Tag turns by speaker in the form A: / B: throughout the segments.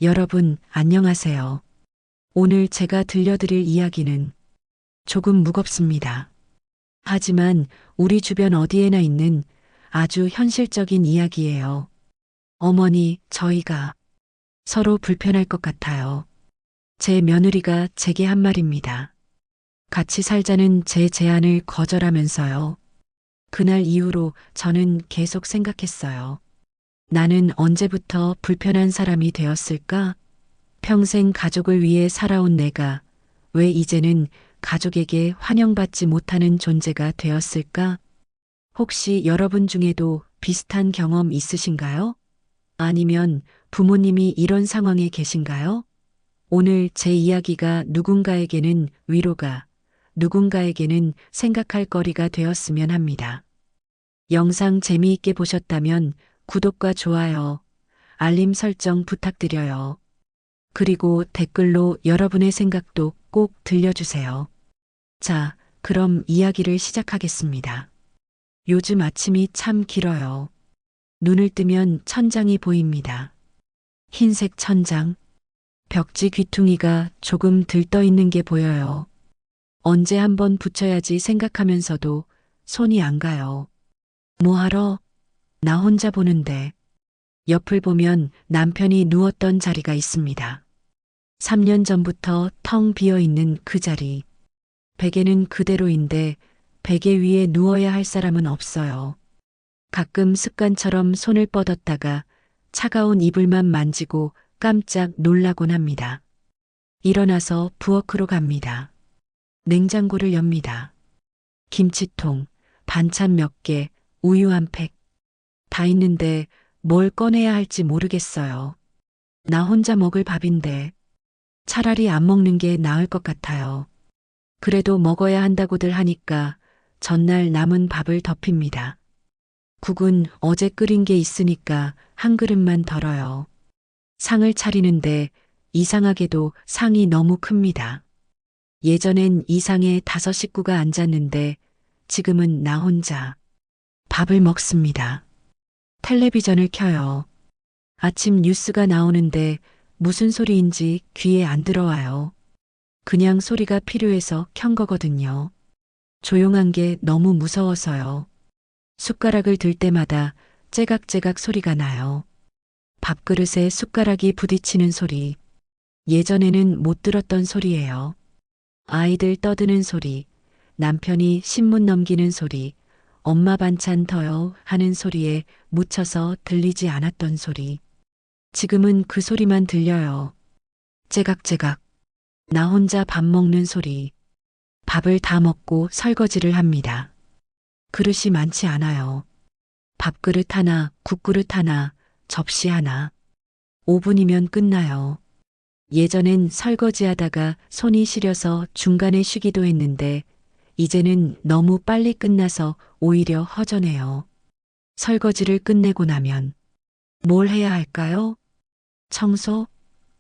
A: 여러분, 안녕하세요. 오늘 제가 들려드릴 이야기는 조금 무겁습니다. 하지만 우리 주변 어디에나 있는 아주 현실적인 이야기예요. 어머니, 저희가 서로 불편할 것 같아요. 제 며느리가 제게 한 말입니다. 같이 살자는 제 제안을 거절하면서요. 그날 이후로 저는 계속 생각했어요. 나는 언제부터 불편한 사람이 되었을까? 평생 가족을 위해 살아온 내가 왜 이제는 가족에게 환영받지 못하는 존재가 되었을까? 혹시 여러분 중에도 비슷한 경험 있으신가요? 아니면 부모님이 이런 상황에 계신가요? 오늘 제 이야기가 누군가에게는 위로가, 누군가에게는 생각할 거리가 되었으면 합니다. 영상 재미있게 보셨다면 구독과 좋아요, 알림 설정 부탁드려요. 그리고 댓글로 여러분의 생각도 꼭 들려주세요. 자, 그럼 이야기를 시작하겠습니다. 요즘 아침이 참 길어요. 눈을 뜨면 천장이 보입니다. 흰색 천장. 벽지 귀퉁이가 조금 들떠 있는 게 보여요. 언제 한번 붙여야지 생각하면서도 손이 안 가요. 뭐하러? 나 혼자 보는데. 옆을 보면 남편이 누웠던 자리가 있습니다. 3년 전부터 텅 비어 있는 그 자리. 베개는 그대로인데 베개 위에 누워야 할 사람은 없어요. 가끔 습관처럼 손을 뻗었다가 차가운 이불만 만지고 깜짝 놀라곤 합니다. 일어나서 부엌으로 갑니다. 냉장고를 엽니다. 김치통, 반찬 몇 개, 우유 한 팩. 다 있는데 뭘 꺼내야 할지 모르겠어요. 나 혼자 먹을 밥인데 차라리 안 먹는 게 나을 것 같아요. 그래도 먹어야 한다고들 하니까 전날 남은 밥을 덮입니다. 국은 어제 끓인 게 있으니까 한 그릇만 덜어요. 상을 차리는데 이상하게도 상이 너무 큽니다. 예전엔 이 상에 5식구가 앉았는데 지금은 나 혼자 밥을 먹습니다. 텔레비전을 켜요. 아침 뉴스가 나오는데 무슨 소리인지 귀에 안 들어와요. 그냥 소리가 필요해서 켠 거거든요. 조용한 게 너무 무서워서요. 숟가락을 들 때마다 째각째각 소리가 나요. 밥그릇에 숟가락이 부딪히는 소리. 예전에는 못 들었던 소리예요. 아이들 떠드는 소리, 남편이 신문 넘기는 소리, 엄마 반찬 더요 하는 소리에 묻혀서 들리지 않았던 소리. 지금은 그 소리만 들려요. 째각째각. 나 혼자 밥 먹는 소리. 밥을 다 먹고 설거지를 합니다. 그릇이 많지 않아요. 밥그릇 하나, 국그릇 하나, 접시 하나. 5분이면 끝나요. 예전엔 설거지하다가 손이 시려서 중간에 쉬기도 했는데 이제는 너무 빨리 끝나서 오히려 허전해요. 설거지를 끝내고 나면 뭘 해야 할까요? 청소?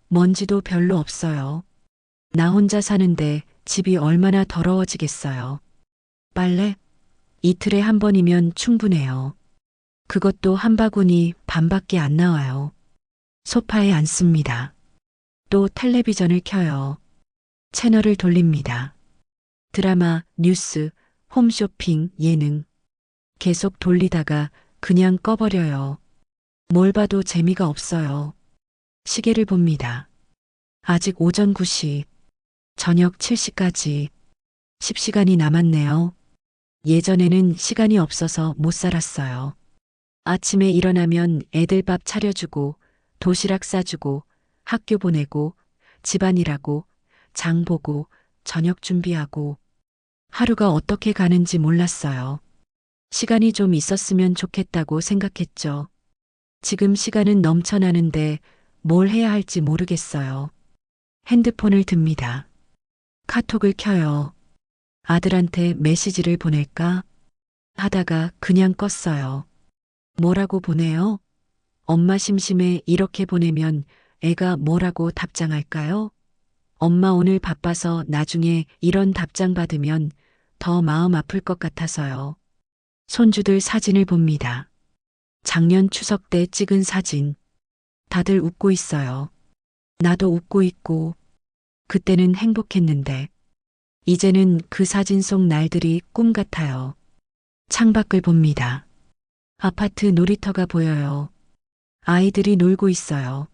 A: 먼지도 별로 없어요. 나 혼자 사는데 집이 얼마나 더러워지겠어요. 빨래? 이틀에 한 번이면 충분해요. 그것도 한 바구니 반밖에 안 나와요. 소파에 앉습니다. 또 텔레비전을 켜요. 채널을 돌립니다. 드라마, 뉴스, 홈쇼핑, 예능. 계속 돌리다가 그냥 꺼버려요. 뭘 봐도 재미가 없어요. 시계를 봅니다. 아직 오전 9시, 저녁 7시까지 10시간이 남았네요. 예전에는 시간이 없어서 못 살았어요. 아침에 일어나면 애들 밥 차려주고 도시락 싸주고 학교 보내고 집안일하고 장 보고 저녁 준비하고 하루가 어떻게 가는지 몰랐어요. 시간이 좀 있었으면 좋겠다고 생각했죠. 지금 시간은 넘쳐나는데 뭘 해야 할지 모르겠어요. 핸드폰을 듭니다. 카톡을 켜요. 아들한테 메시지를 보낼까? 하다가 그냥 껐어요. 뭐라고 보내요? 엄마 심심해 이렇게 보내면 애가 뭐라고 답장할까요? 엄마 오늘 바빠서 나중에 이런 답장 받으면 더 마음 아플 것 같아서요. 손주들 사진을 봅니다. 작년 추석 때 찍은 사진. 다들 웃고 있어요. 나도 웃고 있고, 그때는 행복했는데, 이제는 그 사진 속 날들이 꿈 같아요. 창밖을 봅니다. 아파트 놀이터가 보여요. 아이들이 놀고 있어요.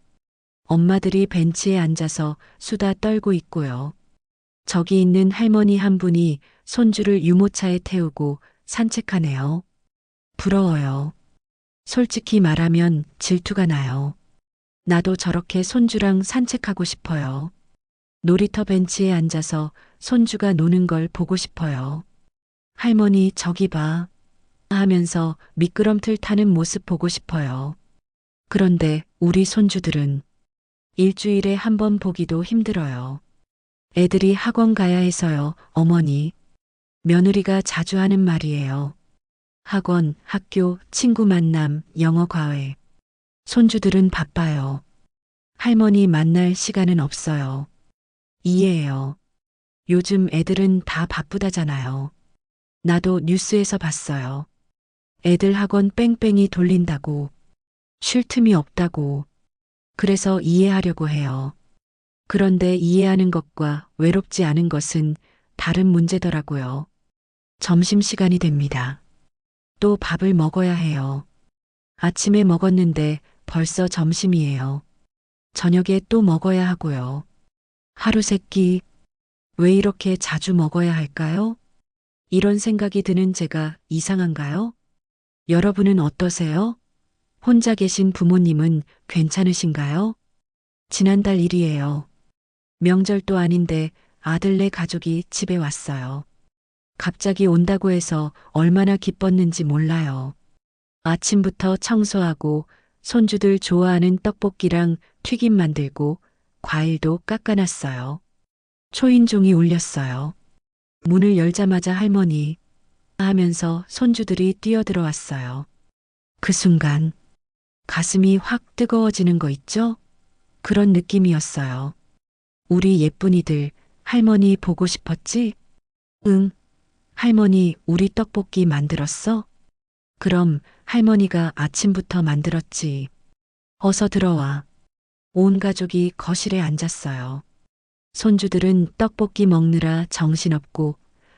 A: 엄마들이 벤치에 앉아서 수다 떨고 있고요. 저기 있는 할머니 한 분이 손주를 유모차에 태우고 산책하네요. 부러워요. 솔직히 말하면 질투가 나요. 나도 저렇게 손주랑 산책하고 싶어요. 놀이터 벤치에 앉아서 손주가 노는 걸 보고 싶어요. 할머니 저기 봐 하면서 미끄럼틀 타는 모습 보고 싶어요. 그런데 우리 손주들은 일주일에 한 번 보기도 힘들어요. 애들이 학원 가야 해서요, 어머니. 며느리가 자주 하는 말이에요. 학원, 학교, 친구 만남, 영어 과외. 손주들은 바빠요. 할머니 만날 시간은 없어요. 이해해요. 요즘 애들은 다 바쁘다잖아요. 나도 뉴스에서 봤어요. 애들 학원 뺑뺑이 돌린다고. 쉴 틈이 없다고. 그래서 이해하려고 해요. 그런데 이해하는 것과 외롭지 않은 것은 다른 문제더라고요. 점심시간이 됩니다. 또 밥을 먹어야 해요. 아침에 먹었는데 벌써 점심이에요. 저녁에 또 먹어야 하고요. 하루 세끼 왜 이렇게 자주 먹어야 할까요? 이런 생각이 드는 제가 이상한가요? 여러분은 어떠세요? 혼자 계신 부모님은 괜찮으신가요? 지난달 일이에요. 명절도 아닌데 아들네 가족이 집에 왔어요. 갑자기 온다고 해서 얼마나 기뻤는지 몰라요. 아침부터 청소하고 손주들 좋아하는 떡볶이랑 튀김 만들고 과일도 깎아놨어요. 초인종이 울렸어요. 문을 열자마자 할머니 하면서 손주들이 뛰어들어왔어요. 그 순간 가슴이 확 뜨거워지는 거 있죠? 그런 느낌이었어요. 우리 예쁜이들 할머니 보고 싶었지? 응. 할머니 우리 떡볶이 만들었어? 그럼 할머니가 아침부터 만들었지. 어서 들어와. 온 가족이 거실에 앉았어요. 손주들은 떡볶이 먹느라 정신없고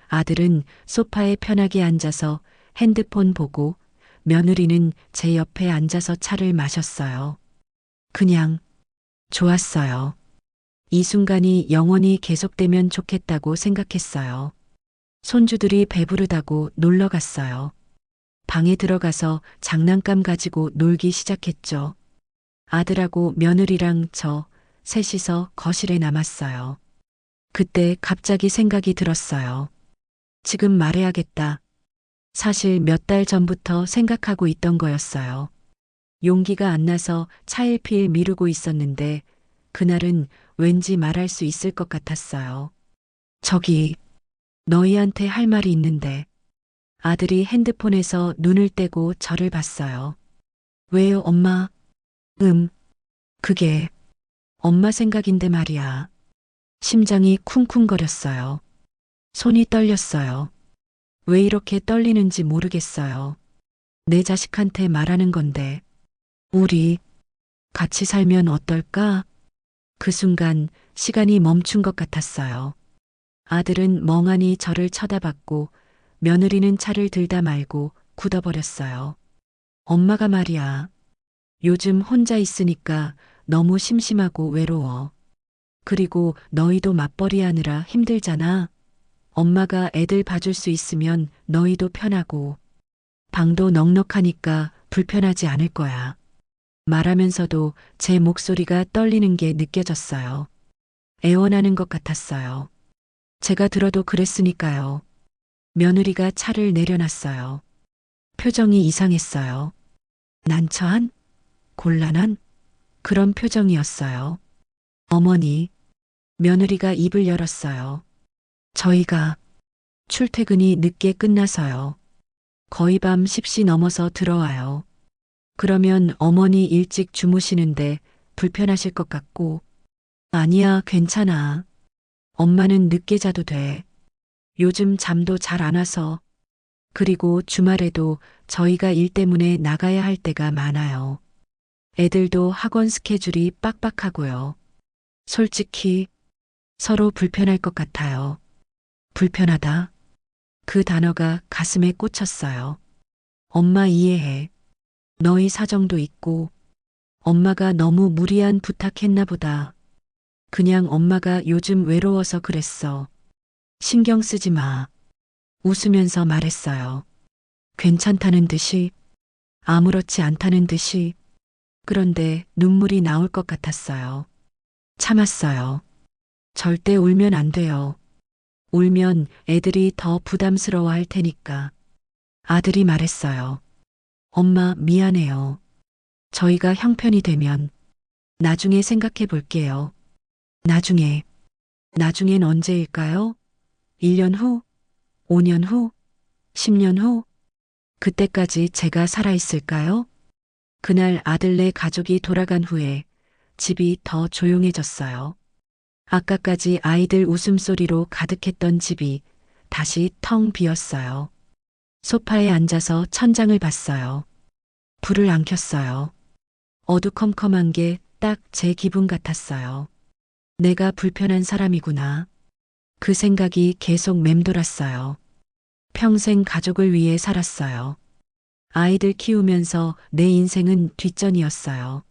A: 아들은 소파에 편하게 앉아서 핸드폰 보고 며느리는 제 옆에 앉아서 차를 마셨어요. 그냥 좋았어요. 이 순간이 영원히 계속되면 좋겠다고 생각했어요. 손주들이 배부르다고 놀러 갔어요. 방에 들어가서 장난감 가지고 놀기 시작했죠. 아들하고 며느리랑 저 셋이서 거실에 남았어요. 그때 갑자기 생각이 들었어요. 지금 말해야겠다. 사실 몇 달 전부터 생각하고 있던 거였어요. 용기가 안 나서 차일피일 미루고 있었는데 그날은 왠지 말할 수 있을 것 같았어요. 저기, 너희한테 할 말이 있는데 아들이 핸드폰에서 눈을 떼고 저를 봤어요. 왜요, 엄마? 그게 엄마 생각인데 말이야. 심장이 쿵쿵거렸어요. 손이 떨렸어요. 왜 이렇게 떨리는지 모르겠어요. 내 자식한테 말하는 건데. 우리 같이 살면 어떨까? 그 순간 시간이 멈춘 것 같았어요. 아들은 멍하니 저를 쳐다봤고 며느리는 차를 들다 말고 굳어버렸어요. 엄마가 말이야. 요즘 혼자 있으니까 너무 심심하고 외로워. 그리고 너희도 맞벌이 하느라 힘들잖아. 엄마가 애들 봐줄 수 있으면 너희도 편하고 방도 넉넉하니까 불편하지 않을 거야. 말하면서도 제 목소리가 떨리는 게 느껴졌어요. 애원하는 것 같았어요. 제가 들어도 그랬으니까요. 며느리가 차를 내려놨어요. 표정이 이상했어요. 난처한? 곤란한? 그런 표정이었어요. 어머니, 며느리가 입을 열었어요. 저희가 출퇴근이 늦게 끝나서요. 거의 밤 10시 넘어서 들어와요. 그러면 어머니 일찍 주무시는데 불편하실 것 같고. 아니야, 괜찮아. 엄마는 늦게 자도 돼. 요즘 잠도 잘 안 와서. 그리고 주말에도 저희가 일 때문에 나가야 할 때가 많아요. 애들도 학원 스케줄이 빡빡하고요. 솔직히 서로 불편할 것 같아요. 불편하다. 그 단어가 가슴에 꽂혔어요. 엄마 이해해. 너희 사정도 있고 엄마가 너무 무리한 부탁했나 보다. 그냥 엄마가 요즘 외로워서 그랬어. 신경 쓰지 마. 웃으면서 말했어요. 괜찮다는 듯이, 아무렇지 않다는 듯이. 그런데 눈물이 나올 것 같았어요. 참았어요. 절대 울면 안 돼요. 울면 애들이 더 부담스러워 할 테니까. 아들이 말했어요. 엄마 미안해요. 저희가 형편이 되면 나중에 생각해 볼게요. 나중에, 나중엔 언제일까요? 1년 후, 5년 후, 10년 후, 그때까지 제가 살아있을까요? 그날 아들네 가족이 돌아간 후에 집이 더 조용해졌어요. 아까까지 아이들 웃음소리로 가득했던 집이 다시 텅 비었어요. 소파에 앉아서 천장을 봤어요. 불을 안 켰어요. 어두컴컴한 게 딱 제 기분 같았어요. 내가 불편한 사람이구나. 그 생각이 계속 맴돌았어요. 평생 가족을 위해 살았어요. 아이들 키우면서 내 인생은 뒷전이었어요.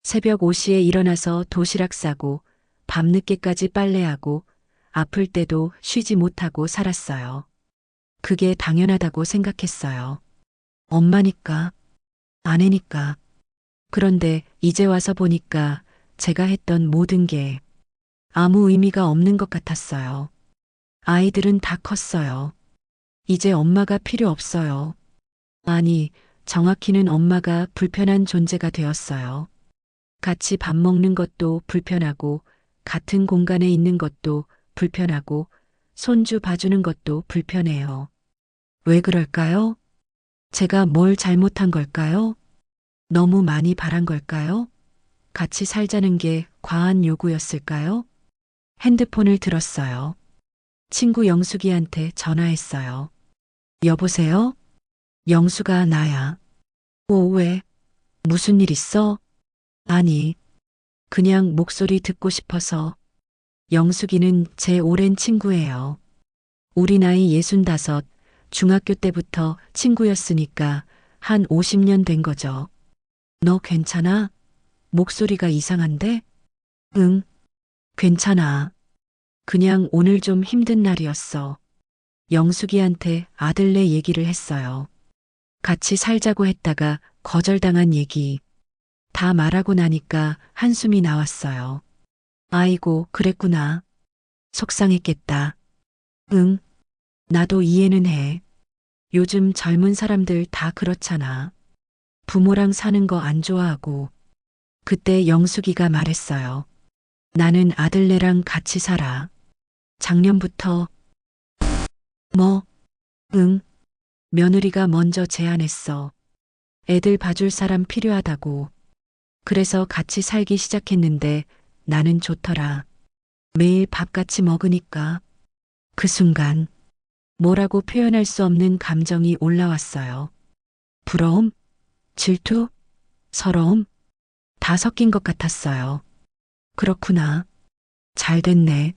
A: 새벽 5시에 일어나서 도시락 싸고 밤늦게까지 빨래하고 아플 때도 쉬지 못하고 살았어요. 그게 당연하다고 생각했어요. 엄마니까, 아내니까. 그런데 이제 와서 보니까 제가 했던 모든 게 아무 의미가 없는 것 같았어요. 아이들은 다 컸어요. 이제 엄마가 필요 없어요. 아니, 정확히는 엄마가 불편한 존재가 되었어요. 같이 밥 먹는 것도 불편하고, 같은 공간에 있는 것도 불편하고, 손주 봐주는 것도 불편해요. 왜 그럴까요? 제가 뭘 잘못한 걸까요? 너무 많이 바란 걸까요? 같이 살자는 게 과한 요구였을까요? 핸드폰을 들었어요. 친구 영숙이한테 전화했어요. 여보세요? 영수가 나야. 오, 왜? 무슨 일 있어? 아니, 그냥 목소리 듣고 싶어서. 영숙이는 제 오랜 친구예요. 우리 나이 65, 중학교 때부터 친구였으니까 한 50년 된 거죠. 너 괜찮아? 목소리가 이상한데? 응, 괜찮아. 그냥 오늘 좀 힘든 날이었어. 영숙이한테 아들네 얘기를 했어요. 같이 살자고 했다가 거절당한 얘기. 다 말하고 나니까 한숨이 나왔어요. 아이고, 그랬구나. 속상했겠다. 응, 나도 이해는 해. 요즘 젊은 사람들 다 그렇잖아. 부모랑 사는 거 안 좋아하고. 그때 영숙이가 말했어요. 나는 아들네랑 같이 살아. 작년부터. 뭐, 응, 며느리가 먼저 제안했어. 애들 봐줄 사람 필요하다고. 그래서 같이 살기 시작했는데 나는 좋더라. 매일 밥 같이 먹으니까. 그 순간 뭐라고 표현할 수 없는 감정이 올라왔어요. 부러움, 질투, 서러움, 다 섞인 것 같았어요. 그렇구나. 잘 됐네.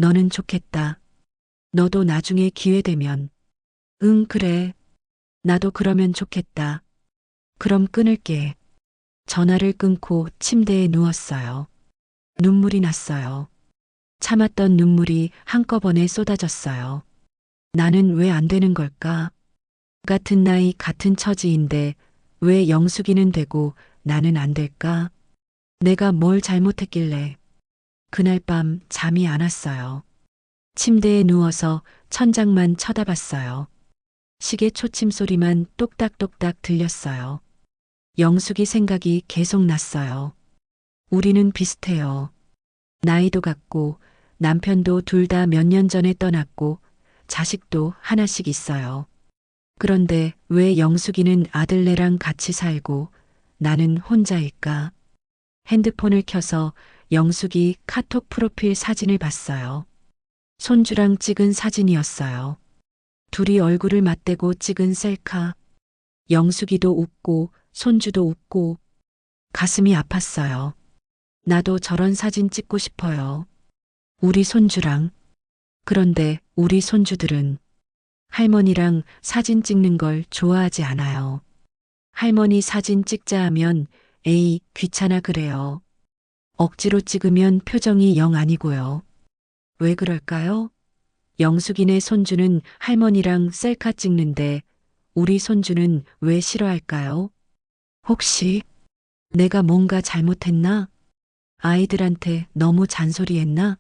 A: 너는 좋겠다. 너도 나중에 기회 되면. 응, 그래. 나도 그러면 좋겠다. 그럼 끊을게. 전화를 끊고 침대에 누웠어요. 눈물이 났어요. 참았던 눈물이 한꺼번에 쏟아졌어요. 나는 왜 안 되는 걸까? 같은 나이, 같은 처지인데 왜 영숙이는 되고 나는 안 될까? 내가 뭘 잘못했길래. 그날 밤 잠이 안 왔어요. 침대에 누워서 천장만 쳐다봤어요. 시계 초침 소리만 똑딱똑딱 들렸어요. 영숙이 생각이 계속 났어요. 우리는 비슷해요. 나이도 같고 남편도 둘 다 몇 년 전에 떠났고 자식도 하나씩 있어요. 그런데 왜 영숙이는 아들네랑 같이 살고 나는 혼자일까? 핸드폰을 켜서 영숙이 카톡 프로필 사진을 봤어요. 손주랑 찍은 사진이었어요. 둘이 얼굴을 맞대고 찍은 셀카. 영숙이도 웃고 손주도 웃고 가슴이 아팠어요. 나도 저런 사진 찍고 싶어요. 우리 손주랑. 그런데 우리 손주들은 할머니랑 사진 찍는 걸 좋아하지 않아요. 할머니 사진 찍자 하면 에이, 귀찮아 그래요. 억지로 찍으면 표정이 영 아니고요. 왜 그럴까요? 영숙이네 손주는 할머니랑 셀카 찍는데 우리 손주는 왜 싫어할까요? 혹시 내가 뭔가 잘못했나? 아이들한테 너무 잔소리했나?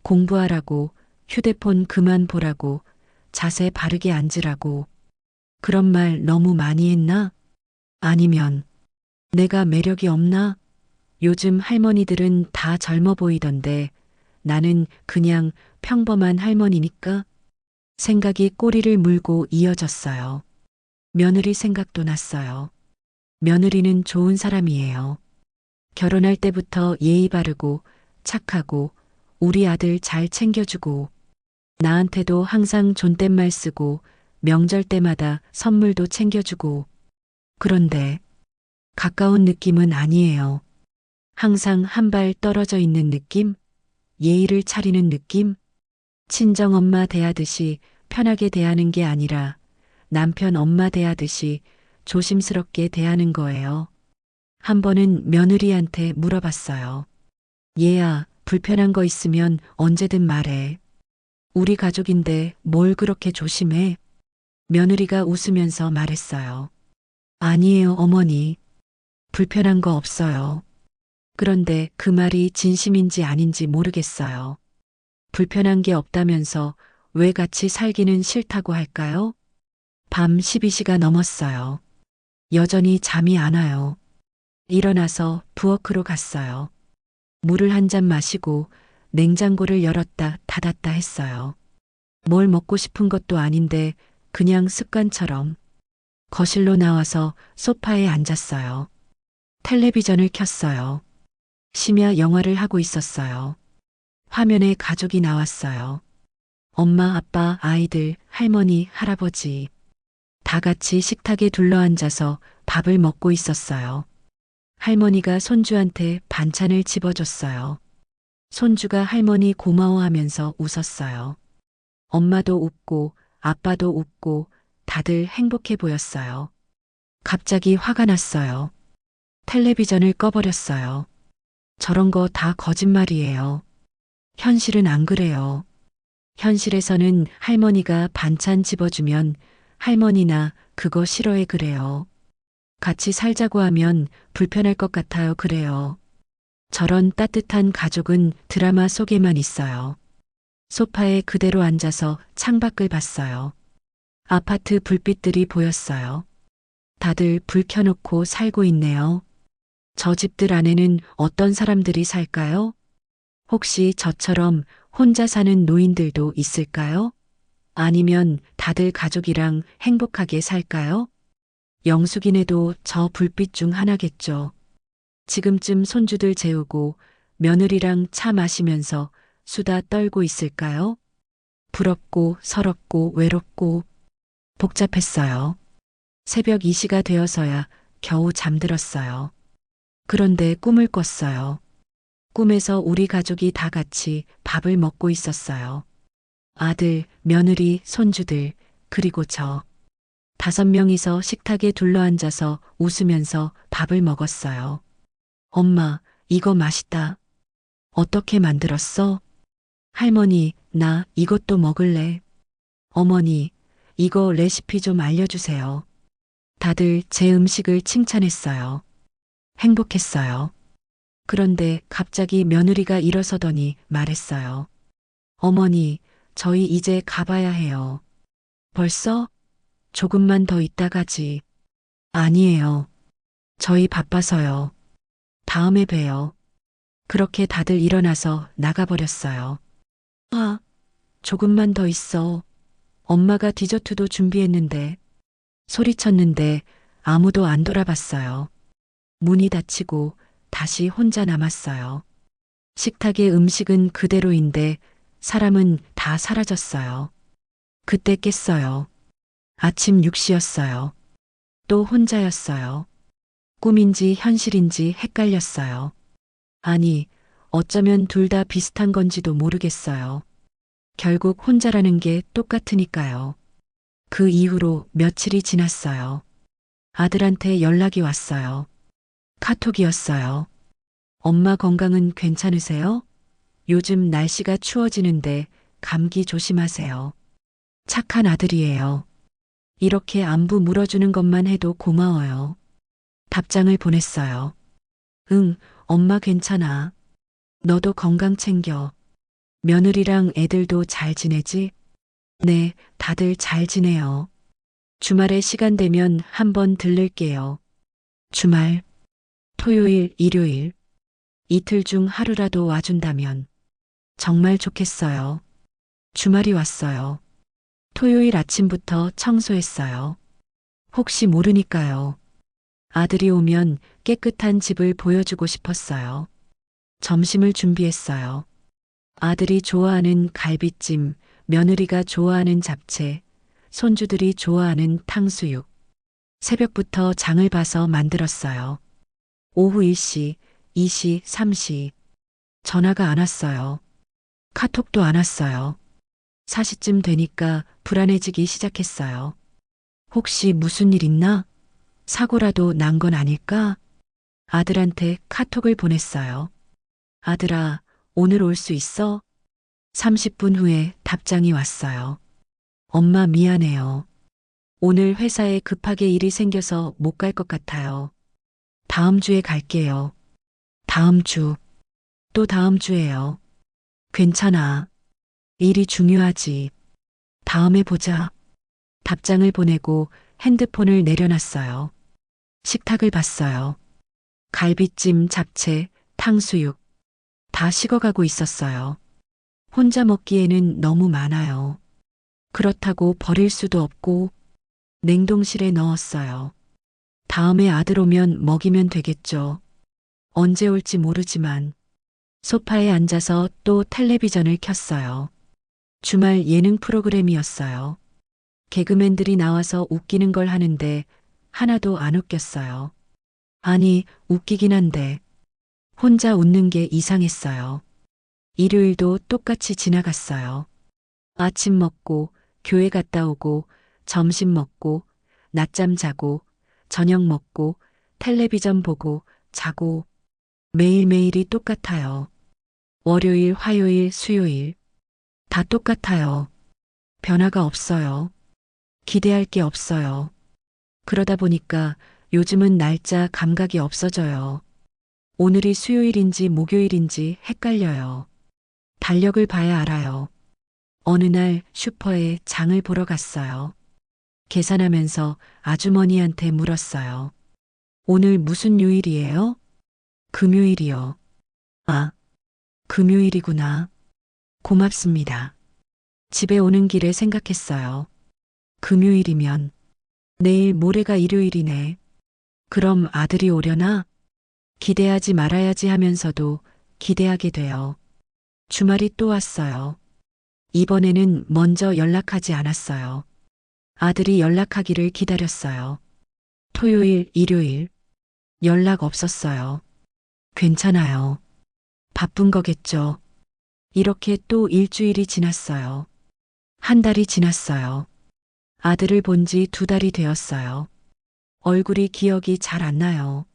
A: 공부하라고, 휴대폰 그만 보라고, 자세 바르게 앉으라고. 그런 말 너무 많이 했나? 아니면 내가 매력이 없나? 요즘 할머니들은 다 젊어 보이던데 나는 그냥 평범한 할머니니까? 생각이 꼬리를 물고 이어졌어요. 며느리 생각도 났어요. 며느리는 좋은 사람이에요. 결혼할 때부터 예의 바르고 착하고 우리 아들 잘 챙겨주고 나한테도 항상 존댓말 쓰고 명절 때마다 선물도 챙겨주고 그런데 가까운 느낌은 아니에요. 항상 한 발 떨어져 있는 느낌? 예의를 차리는 느낌? 친정엄마 대하듯이 편하게 대하는 게 아니라 남편 엄마 대하듯이 조심스럽게 대하는 거예요. 한 번은 며느리한테 물어봤어요. 얘야, 불편한 거 있으면 언제든 말해. 우리 가족인데 뭘 그렇게 조심해? 며느리가 웃으면서 말했어요. 아니에요, 어머니. 불편한 거 없어요. 그런데 그 말이 진심인지 아닌지 모르겠어요. 불편한 게 없다면서 왜 같이 살기는 싫다고 할까요? 밤 12시가 넘었어요. 여전히 잠이 안 와요. 일어나서 부엌으로 갔어요. 물을 한 잔 마시고 냉장고를 열었다 닫았다 했어요. 뭘 먹고 싶은 것도 아닌데 그냥 습관처럼 거실로 나와서 소파에 앉았어요. 텔레비전을 켰어요. 심야 영화를 하고 있었어요. 화면에 가족이 나왔어요. 엄마, 아빠, 아이들, 할머니, 할아버지. 다 같이 식탁에 둘러앉아서 밥을 먹고 있었어요. 할머니가 손주한테 반찬을 집어줬어요. 손주가 할머니 고마워하면서 웃었어요. 엄마도 웃고 아빠도 웃고 다들 행복해 보였어요. 갑자기 화가 났어요. 텔레비전을 꺼버렸어요. 저런 거 다 거짓말이에요. 현실은 안 그래요. 현실에서는 할머니가 반찬 집어주면 할머니나 그거 싫어해 그래요. 같이 살자고 하면 불편할 것 같아요 그래요. 저런 따뜻한 가족은 드라마 속에만 있어요. 소파에 그대로 앉아서 창밖을 봤어요. 아파트 불빛들이 보였어요. 다들 불 켜놓고 살고 있네요. 저 집들 안에는 어떤 사람들이 살까요? 혹시 저처럼 혼자 사는 노인들도 있을까요? 아니면 다들 가족이랑 행복하게 살까요? 영숙이네도 저 불빛 중 하나겠죠. 지금쯤 손주들 재우고 며느리랑 차 마시면서 수다 떨고 있을까요? 부럽고 서럽고 외롭고 복잡했어요. 새벽 2시가 되어서야 겨우 잠들었어요. 그런데 꿈을 꿨어요. 꿈에서 우리 가족이 다 같이 밥을 먹고 있었어요. 아들, 며느리, 손주들, 그리고 저. 5명이서 식탁에 둘러앉아서 웃으면서 밥을 먹었어요. 엄마, 이거 맛있다. 어떻게 만들었어? 할머니, 나 이것도 먹을래. 어머니, 이거 레시피 좀 알려주세요. 다들 제 음식을 칭찬했어요. 행복했어요. 그런데 갑자기 며느리가 일어서더니 말했어요. 어머니, 저희 이제 가봐야 해요. 벌써? 조금만 더 있다 가지. 아니에요. 저희 바빠서요. 다음에 봬요. 그렇게 다들 일어나서 나가버렸어요. 아, 조금만 더 있어. 엄마가 디저트도 준비했는데. 소리쳤는데 아무도 안 돌아봤어요. 문이 닫히고 다시 혼자 남았어요. 식탁의 음식은 그대로인데 사람은 다 사라졌어요. 그때 깼어요. 아침 6시였어요. 또 혼자였어요. 꿈인지 현실인지 헷갈렸어요. 아니, 어쩌면 둘 다 비슷한 건지도 모르겠어요. 결국 혼자라는 게 똑같으니까요. 그 이후로 며칠이 지났어요. 아들한테 연락이 왔어요. 카톡이었어요. 엄마 건강은 괜찮으세요? 요즘 날씨가 추워지는데 감기 조심하세요. 착한 아들이에요. 이렇게 안부 물어주는 것만 해도 고마워요. 답장을 보냈어요. 응, 엄마 괜찮아. 너도 건강 챙겨. 며느리랑 애들도 잘 지내지? 네, 다들 잘 지내요. 주말에 시간 되면 한번 들를게요. 주말, 토요일, 일요일, 이틀 중 하루라도 와준다면 정말 좋겠어요. 주말이 왔어요. 토요일 아침부터 청소했어요. 혹시 모르니까요. 아들이 오면 깨끗한 집을 보여주고 싶었어요. 점심을 준비했어요. 아들이 좋아하는 갈비찜, 며느리가 좋아하는 잡채, 손주들이 좋아하는 탕수육. 새벽부터 장을 봐서 만들었어요. 오후 1시, 2시, 3시. 전화가 안 왔어요. 카톡도 안 왔어요. 4시쯤 되니까 불안해지기 시작했어요. 혹시 무슨 일 있나? 사고라도 난 건 아닐까? 아들한테 카톡을 보냈어요. 아들아, 오늘 올 수 있어? 30분 후에 답장이 왔어요. 엄마 미안해요. 오늘 회사에 급하게 일이 생겨서 못 갈 것 같아요. 다음 주에 갈게요. 다음 주, 또 다음 주에요. 괜찮아. 일이 중요하지. 다음에 보자. 답장을 보내고 핸드폰을 내려놨어요. 식탁을 봤어요. 갈비찜, 잡채, 탕수육. 다 식어가고 있었어요. 혼자 먹기에는 너무 많아요. 그렇다고 버릴 수도 없고 냉동실에 넣었어요. 다음에 아들 오면 먹이면 되겠죠. 언제 올지 모르지만 소파에 앉아서 또 텔레비전을 켰어요. 주말 예능 프로그램이었어요. 개그맨들이 나와서 웃기는 걸 하는데 하나도 안 웃겼어요. 아니, 웃기긴 한데 혼자 웃는 게 이상했어요. 일요일도 똑같이 지나갔어요. 아침 먹고 교회 갔다 오고 점심 먹고 낮잠 자고 저녁 먹고 텔레비전 보고 자고 매일매일이 똑같아요. 월요일, 화요일, 수요일 다 똑같아요. 변화가 없어요. 기대할 게 없어요. 그러다 보니까 요즘은 날짜 감각이 없어져요. 오늘이 수요일인지 목요일인지 헷갈려요. 달력을 봐야 알아요. 어느 날 슈퍼에 장을 보러 갔어요. 계산하면서 아주머니한테 물었어요. 오늘 무슨 요일이에요? 금요일이요. 아, 금요일이구나. 고맙습니다. 집에 오는 길에 생각했어요. 금요일이면 내일 모레가 일요일이네. 그럼 아들이 오려나? 기대하지 말아야지 하면서도 기대하게 돼요. 주말이 또 왔어요. 이번에는 먼저 연락하지 않았어요. 아들이 연락하기를 기다렸어요. 토요일, 일요일. 연락 없었어요. 괜찮아요. 바쁜 거겠죠. 이렇게 또 일주일이 지났어요. 한 달이 지났어요. 아들을 본 지 2달이 되었어요. 얼굴이 기억이 잘 안 나요.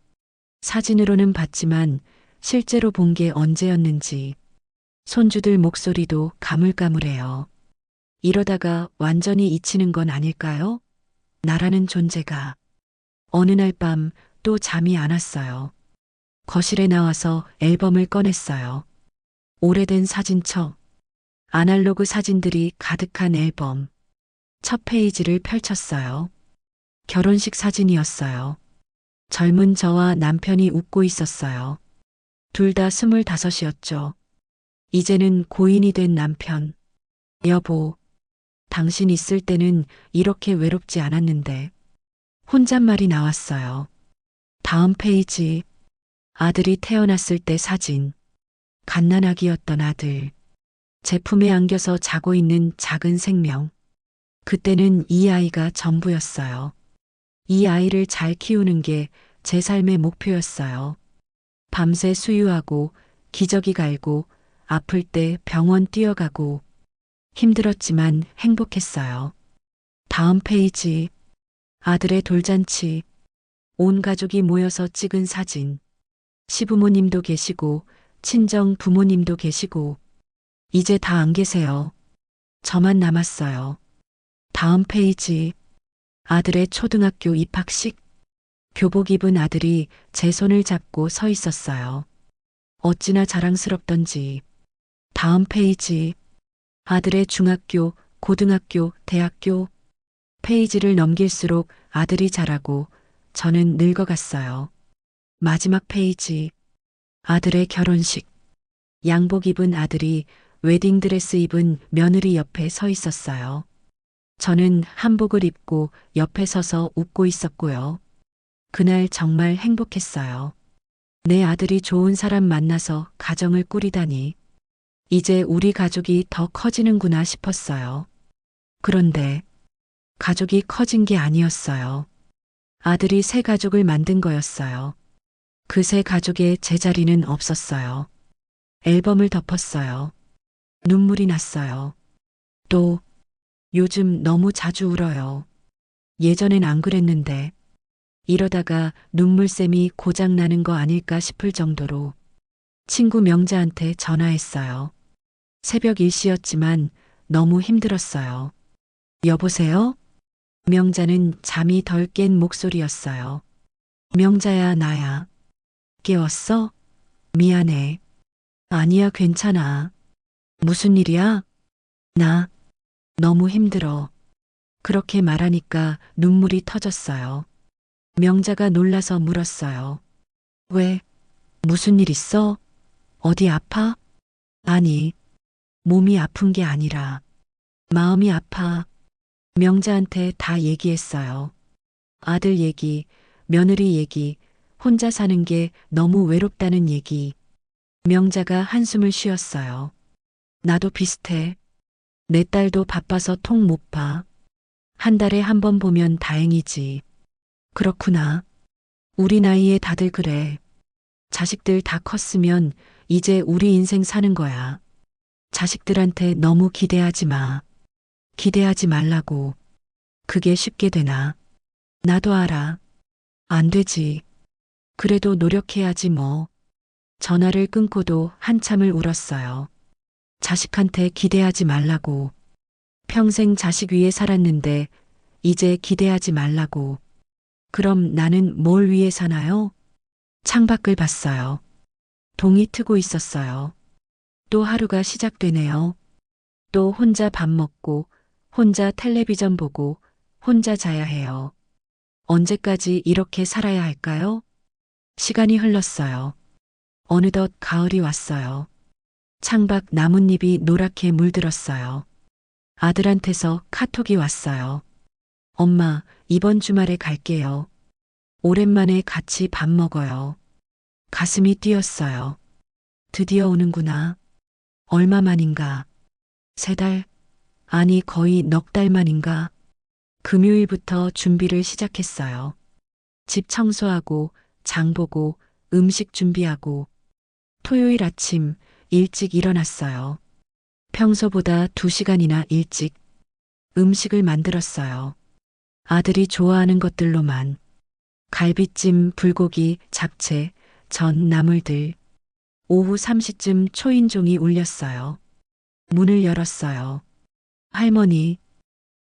A: 사진으로는 봤지만 실제로 본 게 언제였는지. 손주들 목소리도 가물가물해요. 이러다가 완전히 잊히는 건 아닐까요? 나라는 존재가. 어느 날 밤 또 잠이 안 왔어요. 거실에 나와서 앨범을 꺼냈어요. 오래된 사진첩, 아날로그 사진들이 가득한 앨범. 첫 페이지를 펼쳤어요. 결혼식 사진이었어요. 젊은 저와 남편이 웃고 있었어요. 둘 다 25이었죠. 이제는 고인이 된 남편. 여보, 당신 있을 때는 이렇게 외롭지 않았는데. 혼잣말이 나왔어요. 다음 페이지. 아들이 태어났을 때 사진. 갓난아기였던 아들. 제품에 안겨서 자고 있는 작은 생명. 그때는 이 아이가 전부였어요. 이 아이를 잘 키우는 게 제 삶의 목표였어요. 밤새 수유하고 기저귀 갈고 아플 때 병원 뛰어가고 힘들었지만 행복했어요. 다음 페이지. 아들의 돌잔치. 온 가족이 모여서 찍은 사진. 시부모님도 계시고 친정 부모님도 계시고 이제 다 안 계세요. 저만 남았어요. 다음 페이지. 아들의 초등학교 입학식. 교복 입은 아들이 제 손을 잡고 서 있었어요. 어찌나 자랑스럽던지. 다음 페이지. 아들의 중학교, 고등학교, 대학교. 페이지를 넘길수록 아들이 자라고 저는 늙어갔어요. 마지막 페이지. 아들의 결혼식. 양복 입은 아들이 웨딩드레스 입은 며느리 옆에 서 있었어요. 저는 한복을 입고 옆에 서서 웃고 있었고요. 그날 정말 행복했어요. 내 아들이 좋은 사람 만나서 가정을 꾸리다니. 이제 우리 가족이 더 커지는구나 싶었어요. 그런데 가족이 커진 게 아니었어요. 아들이 새 가족을 만든 거였어요. 그 새 가족의 제자리는 없었어요. 앨범을 덮었어요. 눈물이 났어요. 또 요즘 너무 자주 울어요. 예전엔 안 그랬는데 이러다가 눈물샘이 고장 나는 거 아닐까 싶을 정도로 친구 명자한테 전화했어요. 새벽 일시였지만 너무 힘들었어요. 여보세요? 명자는 잠이 덜 깬 목소리였어요. 명자야, 나야. 깨웠어? 미안해. 아니야, 괜찮아. 무슨 일이야? 나 너무 힘들어. 그렇게 말하니까 눈물이 터졌어요. 명자가 놀라서 물었어요. 왜? 무슨 일 있어? 어디 아파? 아니, 몸이 아픈 게 아니라 마음이 아파. 명자한테 다 얘기했어요. 아들 얘기, 며느리 얘기, 혼자 사는 게 너무 외롭다는 얘기. 명자가 한숨을 쉬었어요. 나도 비슷해. 내 딸도 바빠서 통 못 봐. 한 달에 한 번 보면 다행이지. 그렇구나. 우리 나이에 다들 그래. 자식들 다 컸으면 이제 우리 인생 사는 거야. 자식들한테 너무 기대하지 마. 기대하지 말라고. 그게 쉽게 되나? 나도 알아. 안 되지. 그래도 노력해야지 뭐. 전화를 끊고도 한참을 울었어요. 자식한테 기대하지 말라고. 평생 자식 위해 살았는데 이제 기대하지 말라고. 그럼 나는 뭘 위해 사나요? 창밖을 봤어요. 동이 트고 있었어요. 또 하루가 시작되네요. 또 혼자 밥 먹고, 혼자 텔레비전 보고, 혼자 자야 해요. 언제까지 이렇게 살아야 할까요? 시간이 흘렀어요. 어느덧 가을이 왔어요. 창밖 나뭇잎이 노랗게 물들었어요. 아들한테서 카톡이 왔어요. 엄마, 이번 주말에 갈게요. 오랜만에 같이 밥 먹어요. 가슴이 뛰었어요. 드디어 오는구나. 얼마 만인가? 3달? 아니, 거의 넉 달 만인가? 금요일부터 준비를 시작했어요. 집 청소하고, 장 보고, 음식 준비하고, 토요일 아침 일찍 일어났어요. 평소보다 2시간이나 일찍 음식을 만들었어요. 아들이 좋아하는 것들로만. 갈비찜, 불고기, 잡채, 전, 나물들. 오후 3시쯤 초인종이 울렸어요. 문을 열었어요. 할머니,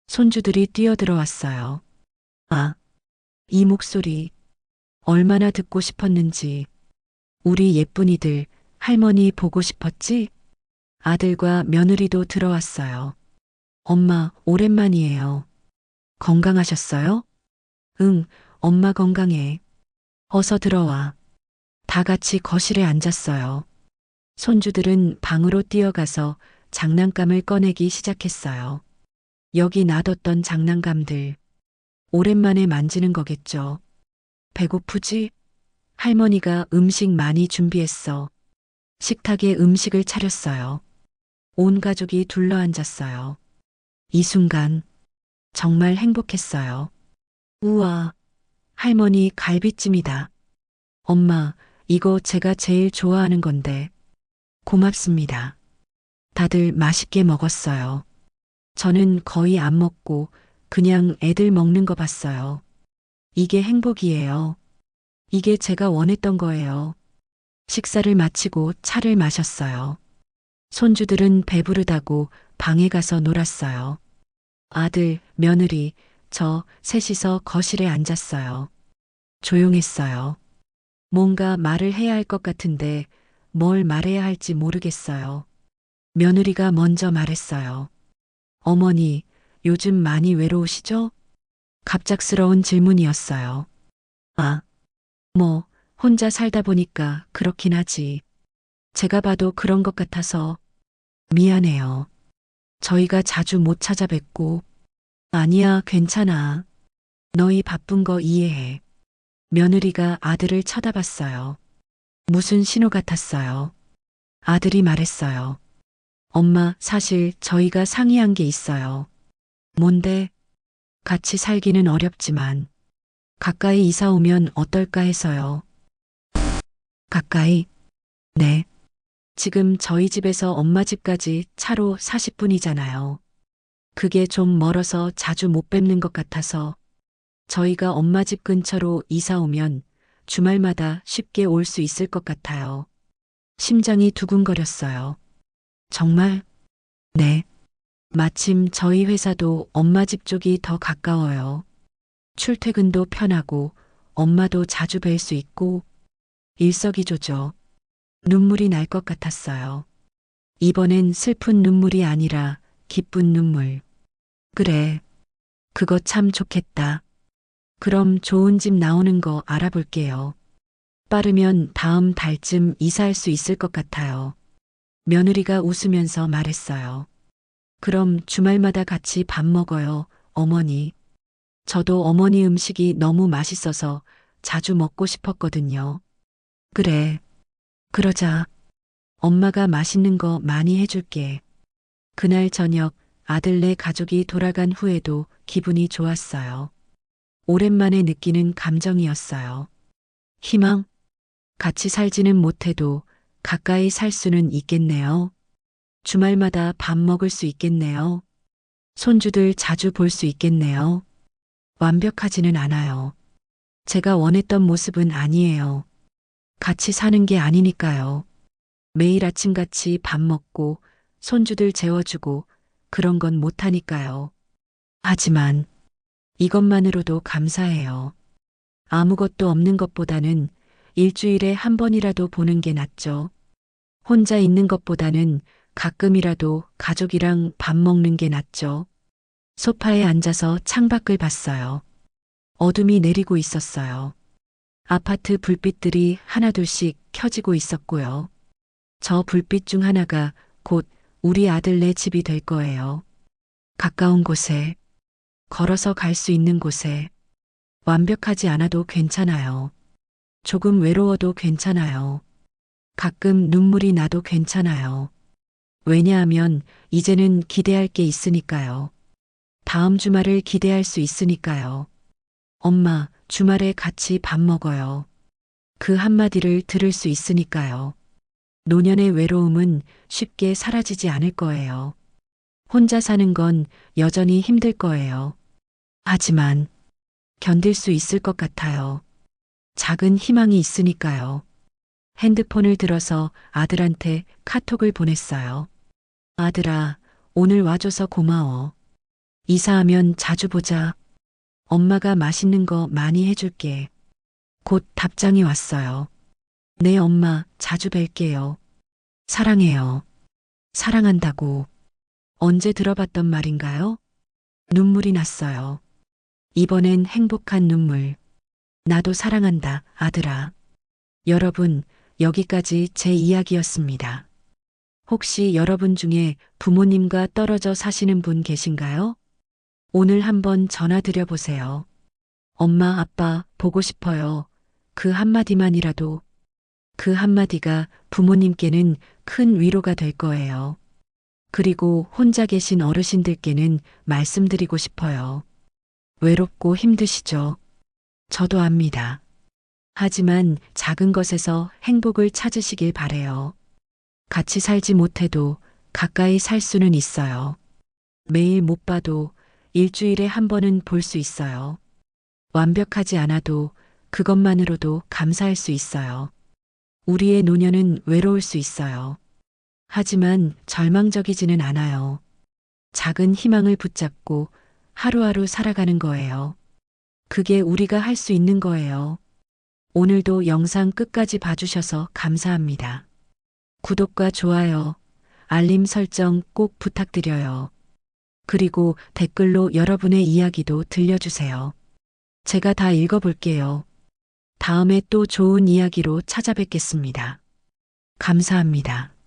A: 손주들이 뛰어들어왔어요. 아, 이 목소리. 얼마나 듣고 싶었는지. 우리 예쁜이들, 할머니 보고 싶었지? 아들과 며느리도 들어왔어요. 엄마, 오랜만이에요. 건강하셨어요? 응, 엄마 건강해. 어서 들어와. 다 같이 거실에 앉았어요. 손주들은 방으로 뛰어가서 장난감을 꺼내기 시작했어요. 여기 놔뒀던 장난감들. 오랜만에 만지는 거겠죠. 배고프지? 할머니가 음식 많이 준비했어. 식탁에 음식을 차렸어요. 온 가족이 둘러앉았어요. 이 순간 정말 행복했어요. 우와, 할머니 갈비찜이다. 엄마, 이거 제가 제일 좋아하는 건데. 고맙습니다. 다들 맛있게 먹었어요. 저는 거의 안 먹고 그냥 애들 먹는 거 봤어요. 이게 행복이에요. 이게 제가 원했던 거예요. 식사를 마치고 차를 마셨어요. 손주들은 배부르다고 방에 가서 놀았어요. 아들, 며느리, 저 셋이서 거실에 앉았어요. 조용했어요. 뭔가 말을 해야 할 것 같은데 뭘 말해야 할지 모르겠어요. 며느리가 먼저 말했어요. 어머니, 요즘 많이 외로우시죠? 갑작스러운 질문이었어요. 아, 뭐, 혼자 살다 보니까 그렇긴 하지. 제가 봐도 그런 것 같아서 미안해요. 저희가 자주 못 찾아뵙고. 아니야, 괜찮아. 너희 바쁜 거 이해해. 며느리가 아들을 쳐다봤어요. 무슨 신호 같았어요. 아들이 말했어요. 엄마, 사실 저희가 상의한 게 있어요. 뭔데? 같이 살기는 어렵지만 가까이 이사 오면 어떨까 해서요. 가까이? 네. 지금 저희 집에서 엄마 집까지 차로 40분이잖아요. 그게 좀 멀어서 자주 못 뵙는 것 같아서 저희가 엄마 집 근처로 이사 오면 주말마다 쉽게 올 수 있을 것 같아요. 심장이 두근거렸어요. 정말? 네. 마침 저희 회사도 엄마 집 쪽이 더 가까워요. 출퇴근도 편하고 엄마도 자주 뵐 수 있고 일석이조죠. 눈물이 날 것 같았어요. 이번엔 슬픈 눈물이 아니라 기쁜 눈물. 그래. 그거 참 좋겠다. 그럼 좋은 집 나오는 거 알아볼게요. 빠르면 다음 달쯤 이사할 수 있을 것 같아요. 며느리가 웃으면서 말했어요. 그럼 주말마다 같이 밥 먹어요, 어머니. 저도 어머니 음식이 너무 맛있어서 자주 먹고 싶었거든요. 그래. 그러자. 엄마가 맛있는 거 많이 해줄게. 그날 저녁 아들네 가족이 돌아간 후에도 기분이 좋았어요. 오랜만에 느끼는 감정이었어요. 희망? 같이 살지는 못해도 가까이 살 수는 있겠네요. 주말마다 밥 먹을 수 있겠네요. 손주들 자주 볼 수 있겠네요. 완벽하지는 않아요. 제가 원했던 모습은 아니에요. 같이 사는 게 아니니까요. 매일 아침같이 밥 먹고 손주들 재워주고 그런 건 못하니까요. 하지만 이것만으로도 감사해요. 아무것도 없는 것보다는 일주일에 한 번이라도 보는 게 낫죠. 혼자 있는 것보다는 가끔이라도 가족이랑 밥 먹는 게 낫죠. 소파에 앉아서 창밖을 봤어요. 어둠이 내리고 있었어요. 아파트 불빛들이 하나둘씩 켜지고 있었고요. 저 불빛 중 하나가 곧 우리 아들네 집이 될 거예요. 가까운 곳에, 걸어서 갈 수 있는 곳에, 완벽하지 않아도 괜찮아요. 조금 외로워도 괜찮아요. 가끔 눈물이 나도 괜찮아요. 왜냐하면 이제는 기대할 게 있으니까요. 다음 주말을 기대할 수 있으니까요. 엄마, 주말에 같이 밥 먹어요. 그 한마디를 들을 수 있으니까요. 노년의 외로움은 쉽게 사라지지 않을 거예요. 혼자 사는 건 여전히 힘들 거예요. 하지만 견딜 수 있을 것 같아요. 작은 희망이 있으니까요. 핸드폰을 들어서 아들한테 카톡을 보냈어요. 아들아, 오늘 와줘서 고마워. 이사하면 자주 보자. 엄마가 맛있는 거 많이 해줄게. 곧 답장이 왔어요. 네, 엄마, 자주 뵐게요. 사랑해요. 사랑한다고. 언제 들어봤던 말인가요? 눈물이 났어요. 이번엔 행복한 눈물. 나도 사랑한다, 아들아. 여러분, 여기까지 제 이야기였습니다. 혹시 여러분 중에 부모님과 떨어져 사시는 분 계신가요? 오늘 한번 전화 드려 보세요. 엄마, 아빠, 보고 싶어요. 그 한마디만이라도. 그 한마디가 부모님께는 큰 위로가 될 거예요. 그리고 혼자 계신 어르신들께는 말씀드리고 싶어요. 외롭고 힘드시죠? 저도 압니다. 하지만 작은 것에서 행복을 찾으시길 바래요. 같이 살지 못해도 가까이 살 수는 있어요. 매일 못 봐도 일주일에 한 번은 볼 수 있어요. 완벽하지 않아도 그것만으로도 감사할 수 있어요. 우리의 노년은 외로울 수 있어요. 하지만 절망적이지는 않아요. 작은 희망을 붙잡고 하루하루 살아가는 거예요. 그게 우리가 할 수 있는 거예요. 오늘도 영상 끝까지 봐주셔서 감사합니다. 구독과 좋아요, 알림 설정 꼭 부탁드려요. 그리고 댓글로 여러분의 이야기도 들려주세요. 제가 다 읽어볼게요. 다음에 또 좋은 이야기로 찾아뵙겠습니다. 감사합니다.